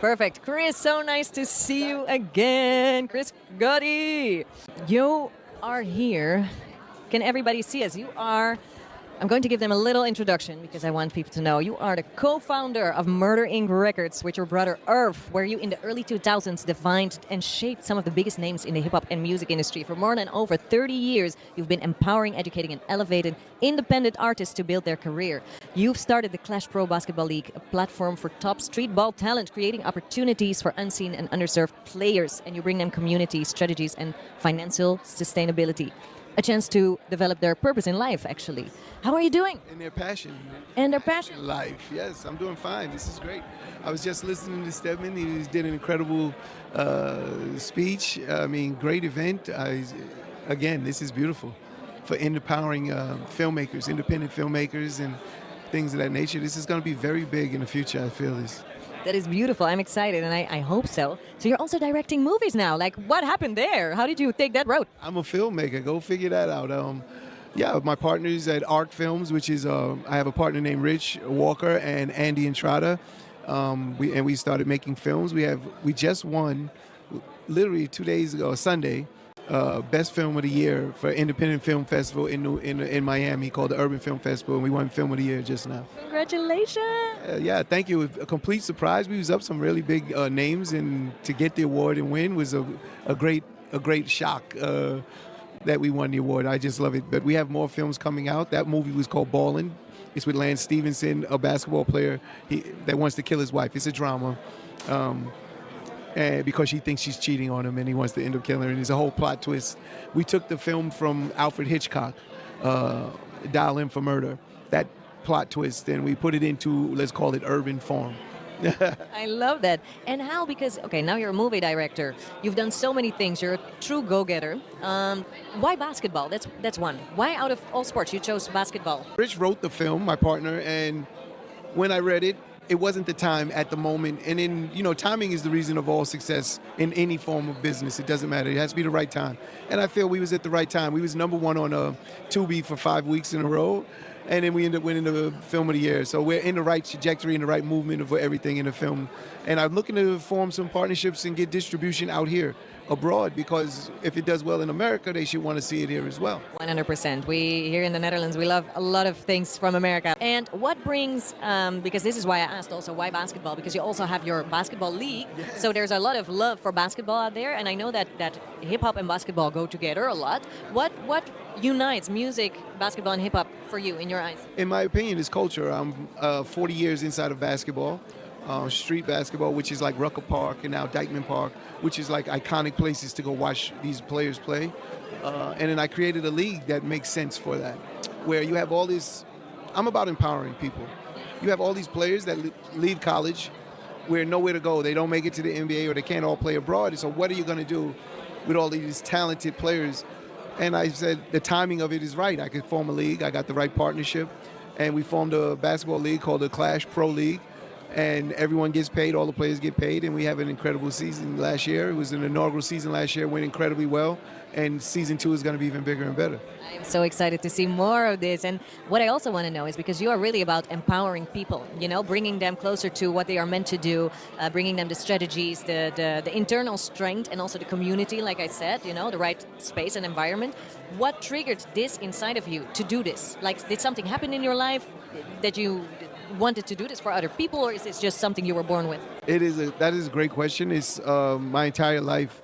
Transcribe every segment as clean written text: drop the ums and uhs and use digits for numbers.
Perfect. Chris, so nice to see you again. Chris Gotti. You are here. Can everybody see us? I'm going to give them a little introduction because I want people to know. You are the co-founder of Murder Inc. Records with your brother Irv, where you in the early 2000s defined and shaped some of the biggest names in the hip-hop and music industry. For more than over 30 years, you've been empowering, educating, and elevating independent artists to build their career. You've started the Clash Pro Basketball League, a platform for top streetball talent, creating opportunities for unseen and underserved players, and you bring them community, strategies, and financial sustainability. A chance to develop their purpose in life, actually. How are you doing? And their passion. And their passion. In life, yes, I'm doing fine. This is great. I was just listening to Stedman. He did an incredible speech. I mean, great event. Again, this is beautiful for empowering filmmakers, independent filmmakers, and things of that nature. This is going to be very big in the future, I feel this. That is beautiful. I'm excited, and I hope so. So you're also directing movies now. Like, what happened there? How did you take that road? I'm a filmmaker. Go figure that out. Yeah, my partners at Arc Films, which is I have a partner named Rich Walker and Andy Entrada. We started making films. We just won, literally 2 days ago, Sunday, best film of the year for Independent Film Festival in Miami called the Urban Film Festival, and we won Film of the Year just now. Congratulations! Yeah, thank you. A complete surprise. We was up some really big names, and to get the award and win was a great shock that we won the award. I just love it. But we have more films coming out. That movie was called Ballin'. It's with Lance Stevenson, a basketball player that wants to kill his wife. It's a drama. And because she thinks she's cheating on him and he wants to end up killing her, and there's a whole plot twist. We took the film from Alfred Hitchcock, Dial M for Murder, that plot twist, and we put it into, let's call it, urban form. I love that. And how? Because, okay, now you're a movie director. You've done so many things. You're a true go-getter. Why basketball? That's one. Why out of all sports you chose basketball? Rich wrote the film, my partner, and when I read it, it wasn't the time at the moment. And then, timing is the reason of all success in any form of business. It doesn't matter. It has to be the right time. And I feel we was at the right time. We was number one on Tubi for 5 weeks in a row. And then we ended up winning the Film of the Year. So we're in the right trajectory, in the right movement of everything in the film. And I'm looking to form some partnerships and get distribution out here, abroad, because if it does well in America, they should want to see it here as well. 100%. We here in the Netherlands, we love a lot of things from America. And what brings, because this is why I asked also why basketball, because you also have your basketball league. Yes. So there's a lot of love for basketball out there. And I know that hip hop and basketball go together a lot. What unites music, basketball, and hip hop for you in your eyes? In my opinion, it's culture. I'm 40 years inside of basketball. Street basketball, which is like Rucker Park and now Dykeman Park, which is like iconic places to go watch these players play. And then I created a league that makes sense for that, where you have all this. I'm about empowering people. You have all these players that leave college, where nowhere to go. They don't make it to the NBA, or they can't all play abroad. So what are you going to do with all these talented players? And I said the timing of it is right. I could form a league. I got the right partnership, and we formed a basketball league called the Clash Pro League. And everyone gets paid, all the players get paid, and we have an incredible season last year. It was an inaugural season last year, went incredibly well, and season 2 is going to be even bigger and better. I'm so excited to see more of this. And what I also want to know is, because you are really about empowering people, bringing them closer to what they are meant to do, bringing them the strategies, the internal strength, and also the community, like I said, the right space and environment. What triggered this inside of you to do this? Like, did something happen in your life that you wanted to do this for other people, or is this just something you were born with? That is a great question. It's my entire life.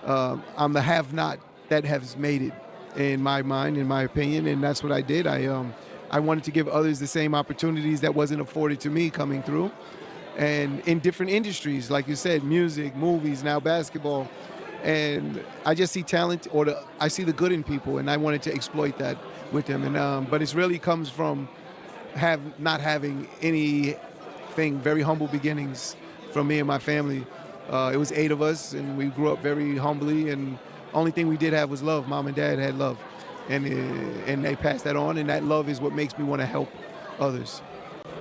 I'm the have-not that has made it, in my mind, in my opinion, and that's what I did. I wanted to give others the same opportunities that wasn't afforded to me coming through, and in different industries, like you said, music, movies, now basketball, and I just see talent, I see the good in people, and I wanted to exploit that with them. And but it really comes from not having anything, very humble beginnings from me and my family. It was 8 of us, and we grew up very humbly, and only thing we did have was love. Mom and Dad had love, and they passed that on, and that love is what makes me want to help others.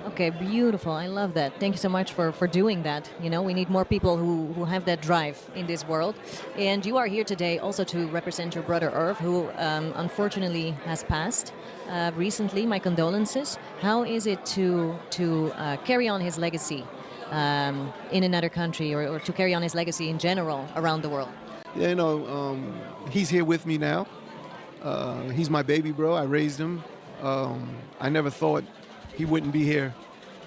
Okay, beautiful. I love that. Thank you so much for doing that. We need more people who have that drive in this world. And you are here today also to represent your brother Irv, who unfortunately has passed recently. My condolences. How is it to carry on his legacy? in another country, or to carry on his legacy in general around the world? Yeah, he's here with me now. He's my baby bro. I raised him. I never thought he wouldn't be here.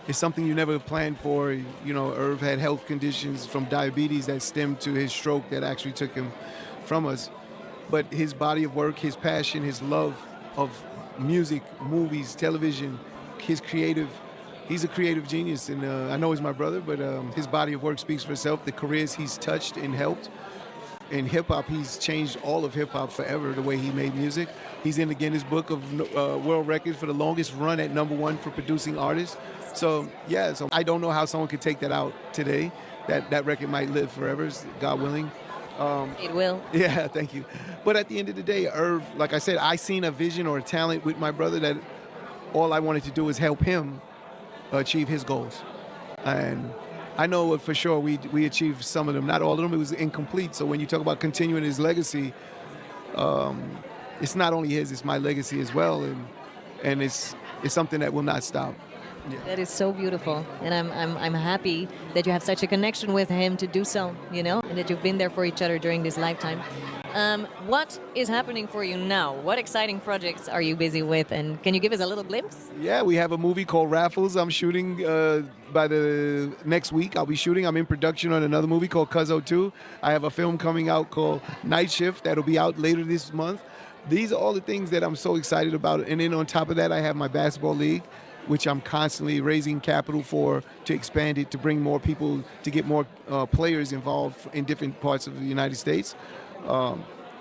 It's something you never planned for. Irv had health conditions from diabetes that stemmed to his stroke that actually took him from us. But his body of work, his passion, his love of music, movies, television, he's a creative genius. And I know he's my brother, but his body of work speaks for itself. The careers he's touched and helped. In hip-hop, he's changed all of hip-hop forever, the way he made music. He's in the Guinness Book of World Records for the longest run at #1 for producing artists. So I don't know how someone could take that out today. That record might live forever, God willing. It will. Yeah, thank you. But at the end of the day, Irv, like I said, I seen a vision or a talent with my brother that all I wanted to do is help him achieve his goals. And I know for sure we achieved some of them, not all of them. It was incomplete. So when you talk about continuing his legacy, it's not only his, it's my legacy as well, and it's something that will not stop. Yeah. That is so beautiful, and I'm happy that you have such a connection with him to do so, and that you've been there for each other during this lifetime. What is happening for you now? What exciting projects are you busy with, and can you give us a little glimpse? Yeah, we have a movie called Raffles. I'm shooting by the next week. I'll be shooting. I'm in production on another movie called Cuzzo 2. I have a film coming out called Night Shift that'll be out later this month. These are all the things that I'm so excited about. And then on top of that, I have my basketball league, which I'm constantly raising capital for, to expand it, to bring more people, to get more players involved in different parts of the United States.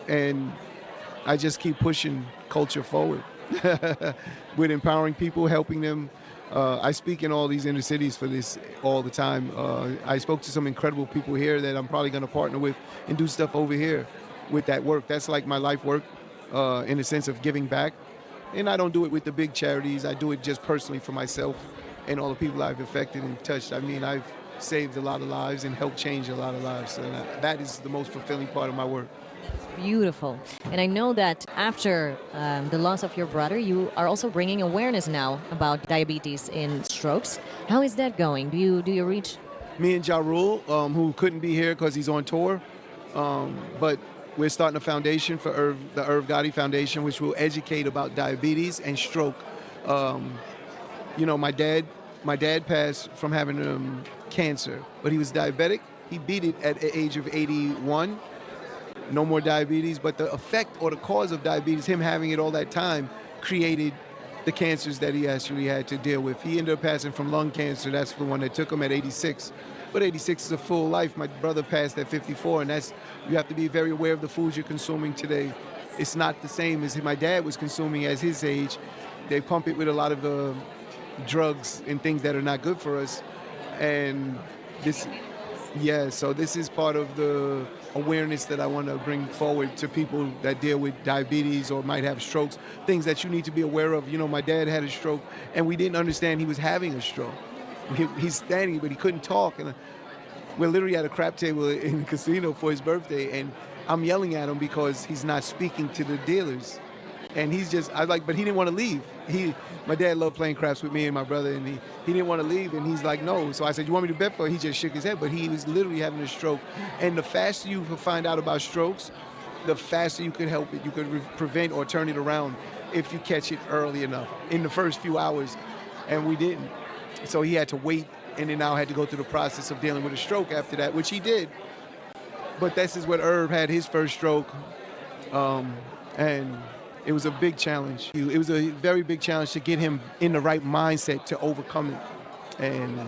And I just keep pushing culture forward with empowering people, helping them. I speak in all these inner cities for this all the time. I spoke to some incredible people here that I'm probably going to partner with and do stuff over here with that work. That's like my life work in the sense of giving back. And I don't do it with the big charities. I do it just personally for myself and all the people I've affected and touched. I mean, I've saved a lot of lives and helped change a lot of lives. So that is the most fulfilling part of my work. Beautiful. And I know that after the loss of your brother, you are also bringing awareness now about diabetes and strokes. How is that going? Do you reach? Me and Ja Rule, who couldn't be here because he's on tour, but we're starting a foundation for the Irv Gotti Foundation, which will educate about diabetes and stroke. My dad passed from having cancer, but he was diabetic. He beat it at the age of 81. No more diabetes, but the effect or the cause of diabetes, him having it all that time, created the cancers that he actually had to deal with. He ended up passing from lung cancer. That's the one that took him at 86. But 86 is a full life. My brother passed at 54, and you have to be very aware of the foods you're consuming today. It's not the same as my dad was consuming at his age. They pump it with a lot of drugs and things that are not good for us. And so this is part of the awareness that I want to bring forward to people that deal with diabetes or might have strokes, things that you need to be aware of. My dad had a stroke, and we didn't understand he was having a stroke. He's standing, but he couldn't talk. And we're literally at a crap table in the casino for his birthday, and I'm yelling at him because he's not speaking to the dealers. And but he didn't want to leave. My dad loved playing craps with me and my brother, and he didn't want to leave, and he's like, no. So I said, you want me to bet for it? He just shook his head, but he was literally having a stroke. And the faster you find out about strokes, the faster you could help it. You could prevent or turn it around if you catch it early enough in the first few hours, and we didn't. So he had to wait, and then now had to go through the process of dealing with a stroke after that, which he did. But this is when Irv had his first stroke, and it was a big challenge. It was a very big challenge to get him in the right mindset to overcome it, and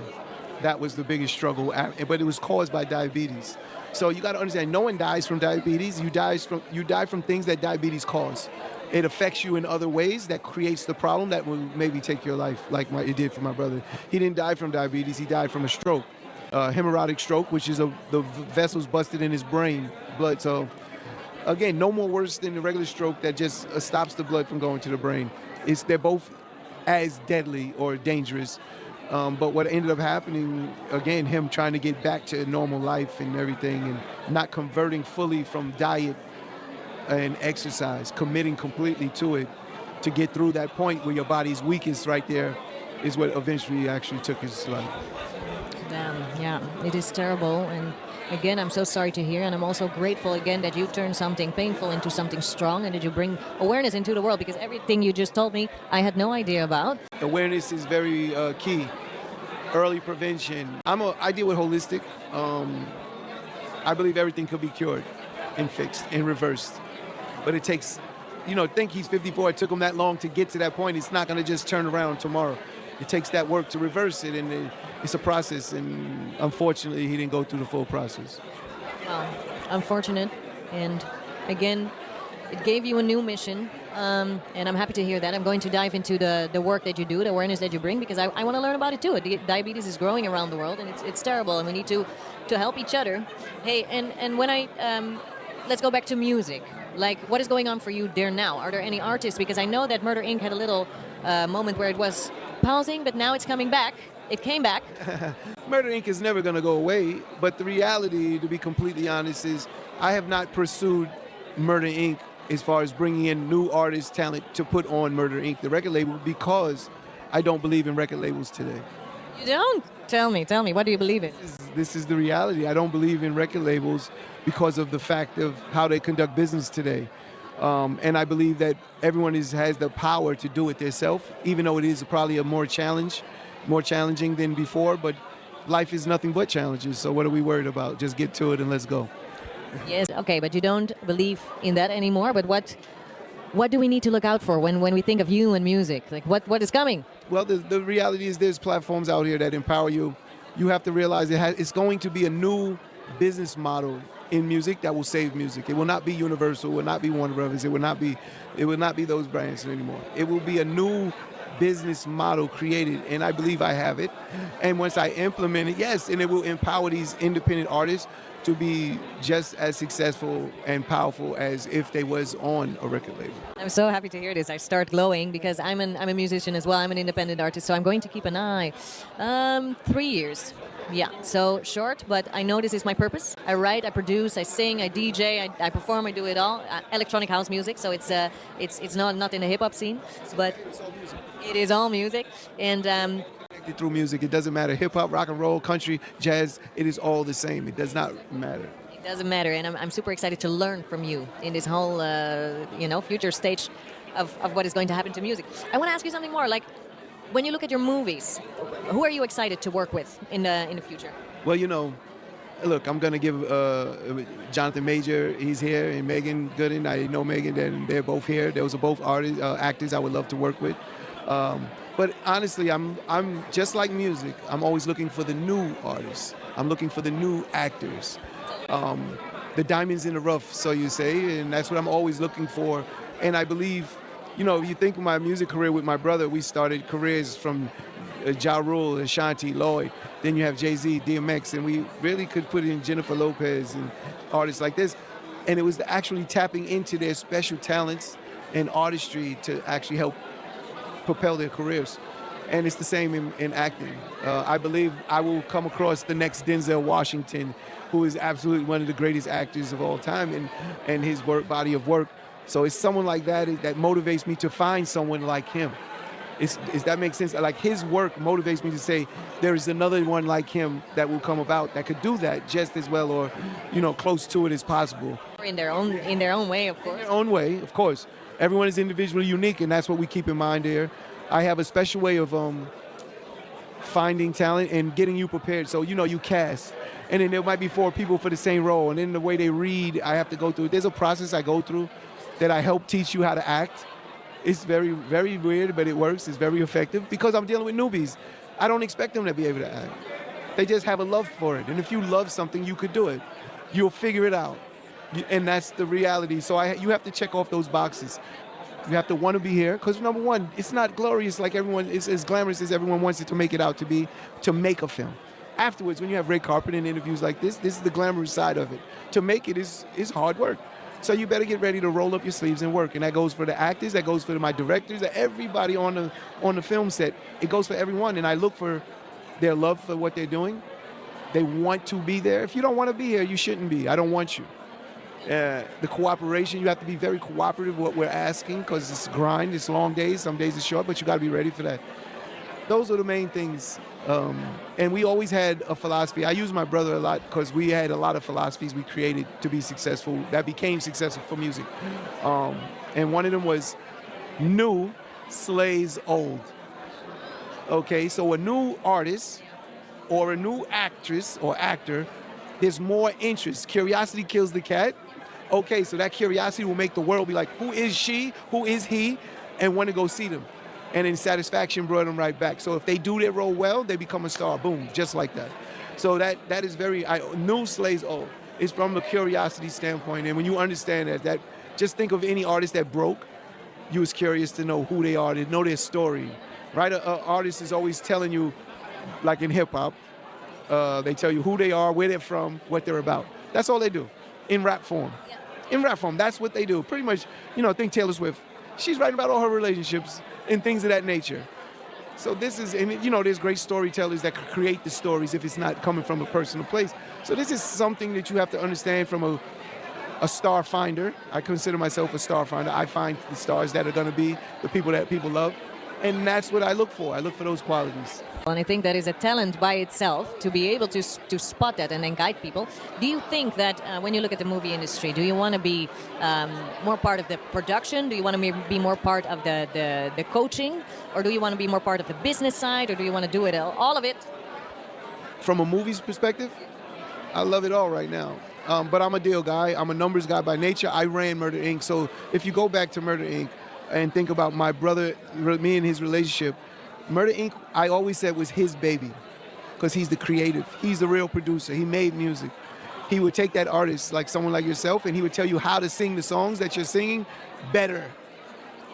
that was the biggest struggle. But it was caused by diabetes. So you got to understand, no one dies from diabetes. You die from things that diabetes cause. It affects you in other ways that creates the problem that will maybe take your life, like it did for my brother. He didn't die from diabetes. He died from a stroke, hemorrhagic stroke, which is the vessels busted in his brain, blood. So again, no more worse than the regular stroke that just stops the blood from going to the brain. They're both as deadly or dangerous. But what ended up happening, again, him trying to get back to normal life and everything, and not converting fully from diet and exercise, committing completely to it, to get through that point where your body's weakest right there, is what eventually actually took his life. Damn. Yeah, it is terrible. And again, I'm so sorry to hear. And I'm also grateful again that you turn something painful into something strong and that you bring awareness into the world, because everything you just told me, I had no idea about. Awareness is very key. Early prevention. I deal with holistic. I believe everything could be cured and fixed and reversed. But it takes, think he's 54. It took him that long to get to that point. It's not going to just turn around tomorrow. It takes that work to reverse it, and it's a process. And unfortunately, he didn't go through the full process. Well, unfortunate. And again, it gave you a new mission. And I'm happy to hear that. I'm going to dive into the work that you do, the awareness that you bring, because I want to learn about it too. Diabetes is growing around the world, and it's terrible, and we need to help each other. Hey, and when let's go back to music. Like, what is going on for you there now? Are there any artists? Because I know that Murder Inc. had a little moment where it was pausing, but now it's coming back. It came back. Murder Inc. is never going to go away, but the reality, to be completely honest, is I have not pursued Murder Inc. as far as bringing in new artists, talent to put on Murder Inc., the record label, because I don't believe in record labels today. You don't? Tell me, what do you believe in? This is the reality. I don't believe in record labels because of the fact of how they conduct business today. And I believe that everyone has the power to do it themselves, even though it is probably more challenging than before, but life is nothing but challenges. So what are we worried about? Just get to it and let's go. Yes, okay, but you don't believe in that anymore. But what do we need to look out for when we think of you and music? Like, what is coming? Well, the reality is there's platforms out here that empower you. You have to realize it's going to be a new business model in music that will save music. It will not be Universal. It will not be Warner Brothers. It will not be those brands anymore. It will be a new business model created, and I believe I have it. And once I implement it, yes, and it will empower these independent artists to be just as successful and powerful as if they was on a record label. I'm so happy to hear this. I start glowing because I'm a musician as well. I'm an independent artist, so I'm going to keep an eye. 3 years. Yeah, so short, but I know this is my purpose. I write, I produce, I sing, I DJ, I perform, I do it all. Electronic house music, so it's not in the hip hop scene, but it is all music. And through music, it doesn't matter. Hip hop, rock and roll, country, jazz, it is all the same. It does not matter. It doesn't matter, and I'm super excited to learn from you in this whole future stage of what is going to happen to music. I want to ask you something more. Like, when you look at your movies, who are you excited to work with in the future? Well, look, I'm going to give Jonathan Major, he's here, and Megan Gooden. I know Megan, and they're both here. Those are both artists, actors I would love to work with. But honestly, I'm just like music. I'm always looking for the new artists. I'm looking for the new actors. The diamonds in the rough, so you say, and that's what I'm always looking for. And I believe, you think of my music career with my brother, we started careers from Ja Rule, Ashanti, Lloyd. Then you have Jay-Z, DMX, and we really could put in Jennifer Lopez and artists like this. And it was actually tapping into their special talents and artistry to actually help propel their careers. And it's the same in acting. I believe I will come across the next Denzel Washington, who is absolutely one of the greatest actors of all time, and his body of work. So it's someone like that motivates me to find someone like him. Does that make sense? Like, his work motivates me to say there is another one like him that will come about that could do that just as well, or close to it as possible. In their own way, of course. In their own way, of course. Everyone is individually unique, and that's what we keep in mind here. I have a special way of finding talent and getting you prepared. So, you cast, and then there might be 4 people for the same role, and then the way they read, I have to go through. There's a process I go through that I help teach you how to act. It's very, very weird, but it works. It's very effective because I'm dealing with newbies. I don't expect them to be able to act. They just have a love for it. And if you love something, you could do it. You'll figure it out. And that's the reality. So you have to check off those boxes. You have to want to be here because, number one, it's not glorious like everyone, it's as glamorous as everyone wants it to make it out to be, to make a film. Afterwards, when you have red carpet and interviews like this is the glamorous side of it. To make it is hard work. So you better get ready to roll up your sleeves and work. And that goes for the actors, that goes for my directors, everybody on the film set. It goes for everyone. And I look for their love for what they're doing. They want to be there. If you don't want to be here, you shouldn't be. I don't want you. The cooperation, you have to be very cooperative what we're asking because it's grind, it's long days, some days it's short, but you got to be ready for that. those are the main things. And we always had a philosophy. I use my brother a lot because we had a lot of philosophies we created to be successful, that became successful for music. And one of them was new slays old. Okay, so a new artist or a new actress or actor, there's more interest. Curiosity kills the cat. Okay, so that curiosity will make the world be like, who is she? Who is he? And want to go see them. And then satisfaction brought them right back. So if they do their role well, they become a star. Boom, just like that. So that is very, new slays old. It's from a curiosity standpoint. And when you understand that, just think of any artist that broke. You was curious to know who they are, to know their story, right? An artist is always telling you, like in hip hop, they tell you who they are, where they're from, what they're about. That's all they do in rap form. Yeah. In rap form, that's what they do. Pretty much, think Taylor Swift. She's writing about all her relationships and things of that nature. So this is, and there's great storytellers that create the stories if it's not coming from a personal place. So this is something that you have to understand from a star finder. I consider myself a star finder. I find the stars that are going to be the people that people love. And that's what I look for. I look for those qualities. And I think that is a talent by itself to be able to spot that and then guide people. Do you think that when you look at the movie industry, do you want to be more part of the production? Do you want to be more part of the coaching? Or do you want to be more part of the business side? Or do you want to do it all of it? From a movie's perspective, I love it all right now. But I'm a deal guy. I'm a numbers guy by nature. I ran Murder, Inc. So if you go back to Murder, Inc. and think about my brother, me and his relationship, Murder, Inc., I always said was his baby because he's the creative. He's the real producer. He made music. He would take that artist, like someone like yourself, and he would tell you how to sing the songs that you're singing better,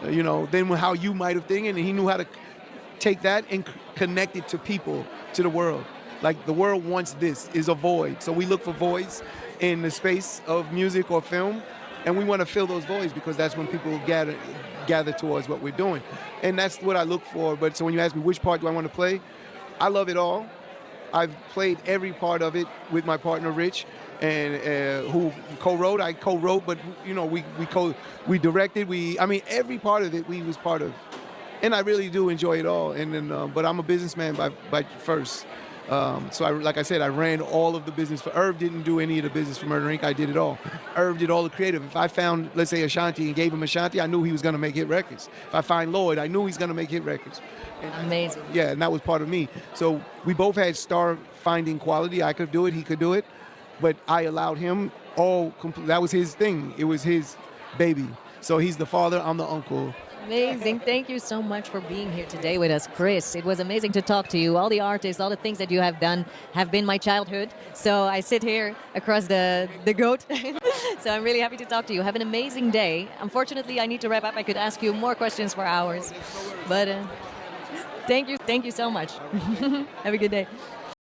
than how you might have sung, and he knew how to take that and connect it to people, to the world. Like the world wants this, is a void. So we look for voids in the space of music or film, and we want to fill those voids because that's when people gather towards what we're doing. And that's what I look for. But so when you ask me which part do I want to play, I love it all. I've played every part of it with my partner Rich, and who co-wrote. I co-wrote, but we directed. Every part of it we was part of, and I really do enjoy it all. And then, but I'm a businessman by first. So like I said, I ran all of the business for Irv. Didn't do any of the business for Murder Inc. I did it all. Irv did all the creative. If I found, let's say, Ashanti and gave him Ashanti, I knew he was going to make hit records. If I find Lloyd, I knew he's going to make hit records. Amazing. Yeah, and that was part of me. So we both had star finding quality. I could do it, he could do it, but I allowed him all. That was his thing. It was his baby. So he's the father. I'm the uncle. Amazing. Thank you so much for being here today with us, Chris. It was amazing to talk to you. All the artists, all the things that you have done have been my childhood. So I sit here across the goat. So I'm really happy to talk to you. Have an amazing day. Unfortunately, I need to wrap up. I could ask you more questions for hours. But thank you so much. Have a good day.